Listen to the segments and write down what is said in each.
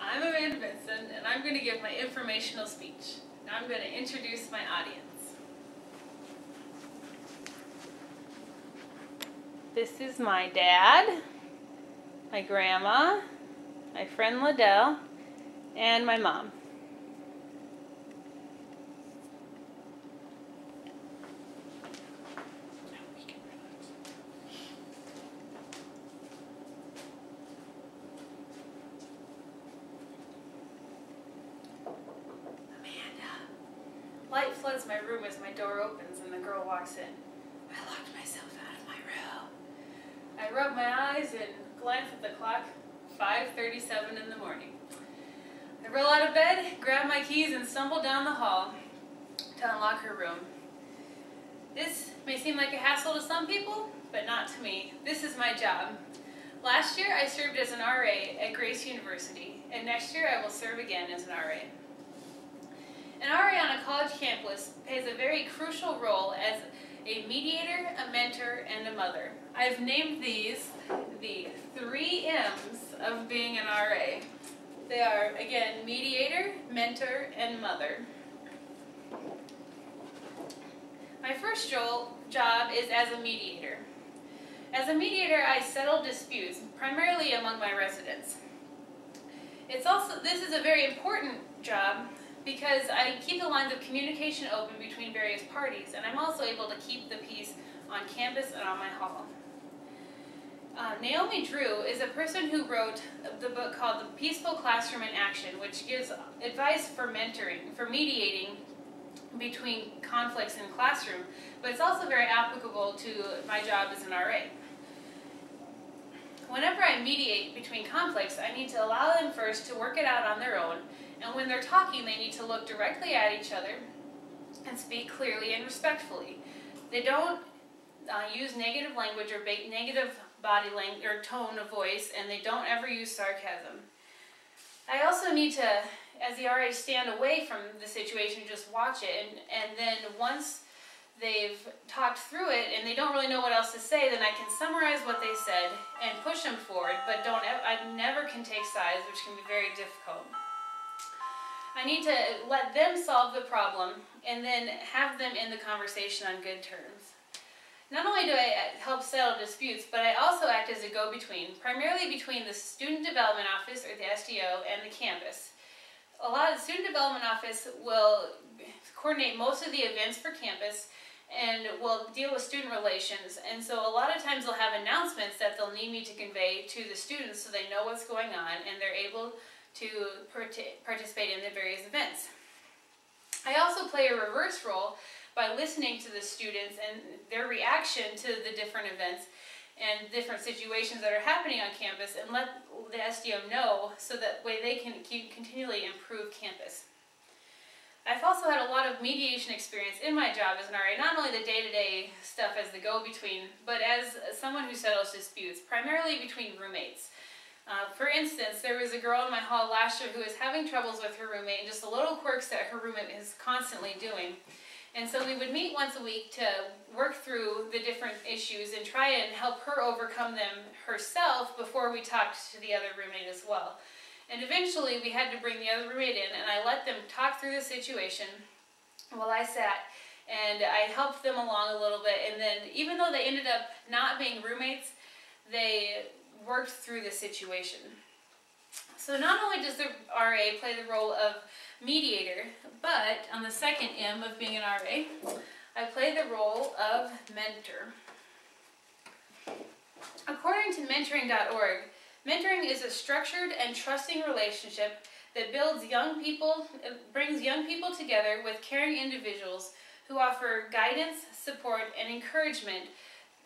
I'm Benson, and I'm going to give my informational speech. Now I'm going to introduce my audience. This is my dad, my grandma, my friend Liddell, and my mom. Light floods my room as my door opens and the girl walks in. I locked myself out of my room. I rub my eyes and glance at the clock, 5:37 in the morning. I roll out of bed, grab my keys, and stumble down the hall to unlock her room. This may seem like a hassle to some people, but not to me. This is my job. Last year I served as an RA at Grace University, and next year I will serve again as an RA. An RA on a college campus plays a very crucial role as a mediator, a mentor, and a mother. I've named these the 3 M's of being an RA. They are, again, mediator, mentor, and mother. My first job is as a mediator. As a mediator, I settle disputes, primarily among my residents. This is a very important job because I keep the lines of communication open between various parties, and I'm also able to keep the peace on campus and on my hall. Naomi Drew is a person who wrote the book called The Peaceful Classroom in Action, which gives advice for mentoring, for mediating between conflicts in classroom, but it's also very applicable to my job as an RA. Whenever I mediate between conflicts, I need to allow them first to work it out on their own, and when they're talking, they need to look directly at each other and speak clearly and respectfully. They don't use negative language or negative body language or tone of voice, and they don't ever use sarcasm. I also need to, as the RA, stand away from the situation, just watch it, and then once they've talked through it and they don't really know what else to say, then I can summarize what they said and push them forward, but I never can take sides, which can be very difficult. I need to let them solve the problem and then have them in the conversation on good terms. Not only do I help settle disputes, but I also act as a go-between, primarily between the Student Development Office, or the SDO, and the campus. The Student Development Office will coordinate most of the events for campus and will deal with student relations, and so a lot of times they'll have announcements that they'll need me to convey to the students so they know what's going on and they're able to participate in the various events. I also play a reverse role by listening to the students and their reaction to the different events and different situations that are happening on campus, and let the SDO know so that way they can continually improve campus. I've also had a lot of mediation experience in my job as an RA, not only the day-to-day stuff as the go-between, but as someone who settles disputes, primarily between roommates. For instance, there was a girl in my hall last year who was having troubles with her roommate and just the little quirks that her roommate is constantly doing. And so we would meet once a week to work through the different issues and try and help her overcome them herself before we talked to the other roommate as well. And eventually we had to bring the other roommate in, and I let them talk through the situation while I sat, and I helped them along a little bit, and then even though they ended up not being roommates, they worked through the situation. So not only does the RA play the role of mediator, but on the second M of being an RA, I play the role of mentor. According to mentoring.org, mentoring is a structured and trusting relationship that brings young people together with caring individuals who offer guidance, support, and encouragement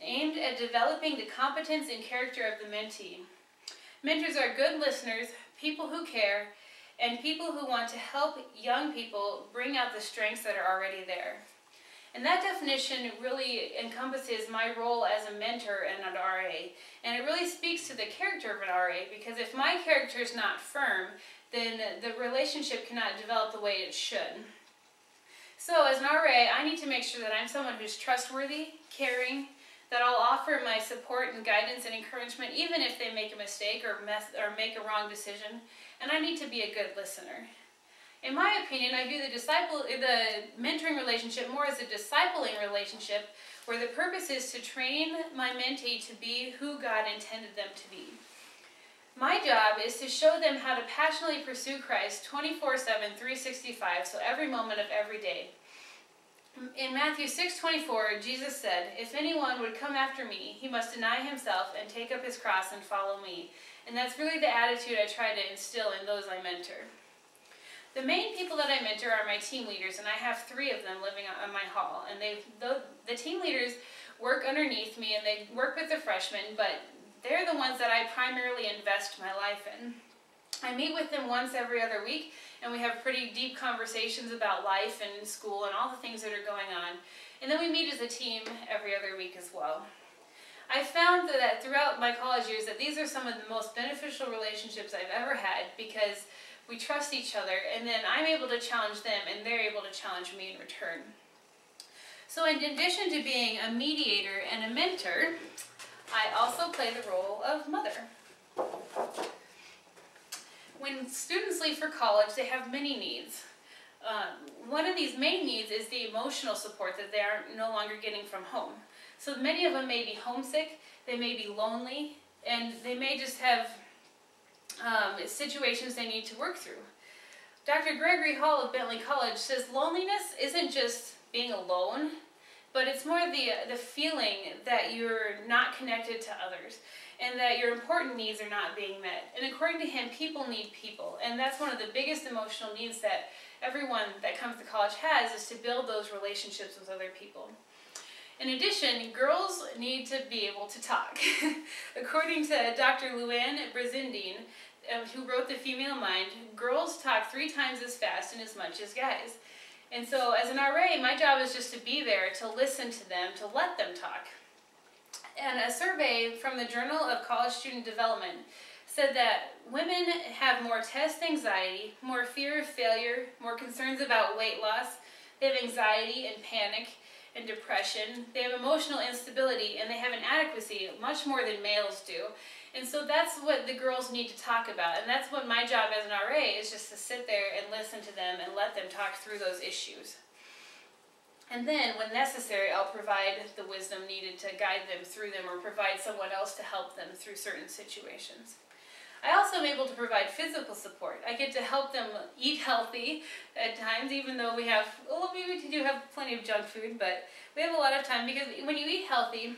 aimed at developing the competence and character of the mentee. Mentors are good listeners, people who care, and people who want to help young people bring out the strengths that are already there. And that definition really encompasses my role as a mentor and an RA. And it really speaks to the character of an RA, because if my character is not firm, then the relationship cannot develop the way it should. So as an RA, I need to make sure that I'm someone who's trustworthy, caring, that I'll offer my support and guidance and encouragement even if they make a mistake or make a wrong decision, and I need to be a good listener. In my opinion, I view the mentoring relationship more as a discipling relationship where the purpose is to train my mentee to be who God intended them to be. My job is to show them how to passionately pursue Christ 24/7, 365, so every moment of every day. In Matthew 6:24, Jesus said, "If anyone would come after me, he must deny himself and take up his cross and follow me." And that's really the attitude I try to instill in those I mentor. The main people that I mentor are my team leaders, and I have 3 of them living on my hall. And the team leaders work underneath me, and they work with the freshmen, but they're the ones that I primarily invest my life in. I meet with them once every other week, and we have pretty deep conversations about life and school and all the things that are going on. And then we meet as a team every other week as well. I found that throughout my college years that these are some of the most beneficial relationships I've ever had, because we trust each other, and then I'm able to challenge them, and they're able to challenge me in return. So in addition to being a mediator and a mentor, I also play the role of mother. When students leave for college, they have many needs. One of these main needs is the emotional support that they are no longer getting from home. So many of them may be homesick, they may be lonely, and they may just have situations they need to work through. Dr. Gregory Hall of Bentley College says loneliness isn't just being alone, but it's more the feeling that you're not connected to others and that your important needs are not being met. And according to him, people need people, and that's one of the biggest emotional needs that everyone that comes to college has, is to build those relationships with other people. In addition, girls need to be able to talk. According to Dr. Luann Brizendine, who wrote The Female Mind, girls talk 3 times as fast and as much as guys. And so as an RA, my job is just to be there, to listen to them, to let them talk. And a survey from the Journal of College Student Development said that women have more test anxiety, more fear of failure, more concerns about weight loss, they have anxiety and panic and depression, they have emotional instability, and they have inadequacy much more than males do. And so that's what the girls need to talk about, and that's what my job as an RA is, just to sit there and listen to them and let them talk through those issues. And then, when necessary, I'll provide the wisdom needed to guide them through them, or provide someone else to help them through certain situations. I also am able to provide physical support. I get to help them eat healthy at times, even though we do have plenty of junk food, but we have a lot of time, because when you eat healthy,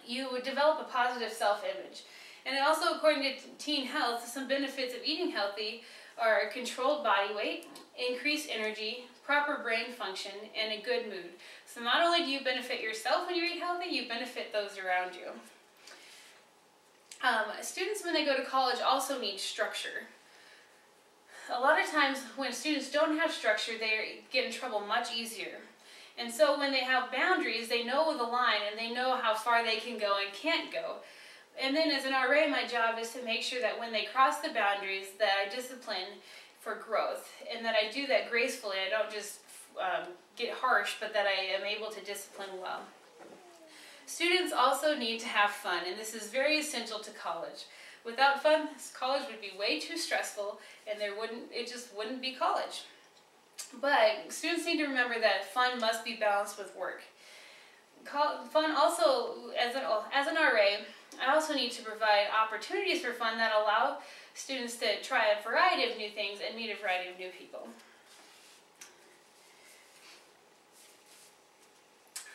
you develop a positive self-image. And also, according to Teen Health, some benefits of eating healthy are controlled body weight, increased energy, proper brain function, and a good mood. So not only do you benefit yourself when you eat healthy, you benefit those around you. Students, when they go to college, also need structure. A lot of times when students don't have structure, they get in trouble much easier. And so when they have boundaries, they know the line and they know how far they can go and can't go. And then as an RA, my job is to make sure that when they cross the boundaries, that I discipline for growth, and that I do that gracefully. I don't just get harsh, but that I am able to discipline well. Students also need to have fun, and this is very essential to college. Without fun, college would be way too stressful, and it just wouldn't be college. But students need to remember that fun must be balanced with work. Fun also, as an RA, I also need to provide opportunities for fun that allow students to try a variety of new things and meet a variety of new people.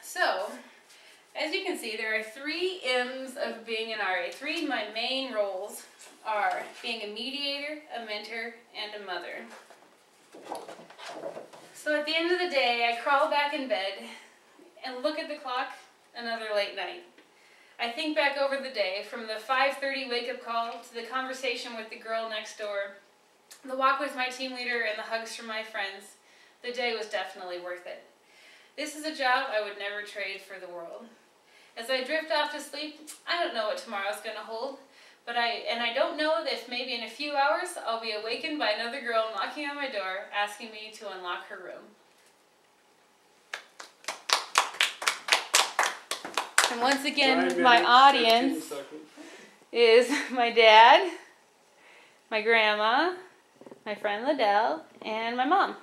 So, as you can see, there are 3 M's of being an RA. 3 of my main roles are being a mediator, a mentor, and a mother. So at the end of the day, I crawl back in bed and look at the clock, another late night. I think back over the day, from the 5:30 wake-up call to the conversation with the girl next door, the walk with my team leader, and the hugs from my friends. The day was definitely worth it. This is a job I would never trade for the world. As I drift off to sleep, I don't know what tomorrow's going to hold, but I don't know if maybe in a few hours I'll be awakened by another girl knocking on my door, asking me to unlock her room. once again, 9 my minutes, audience 13 seconds. is my dad, my grandma, my friend Liddell, and my mom.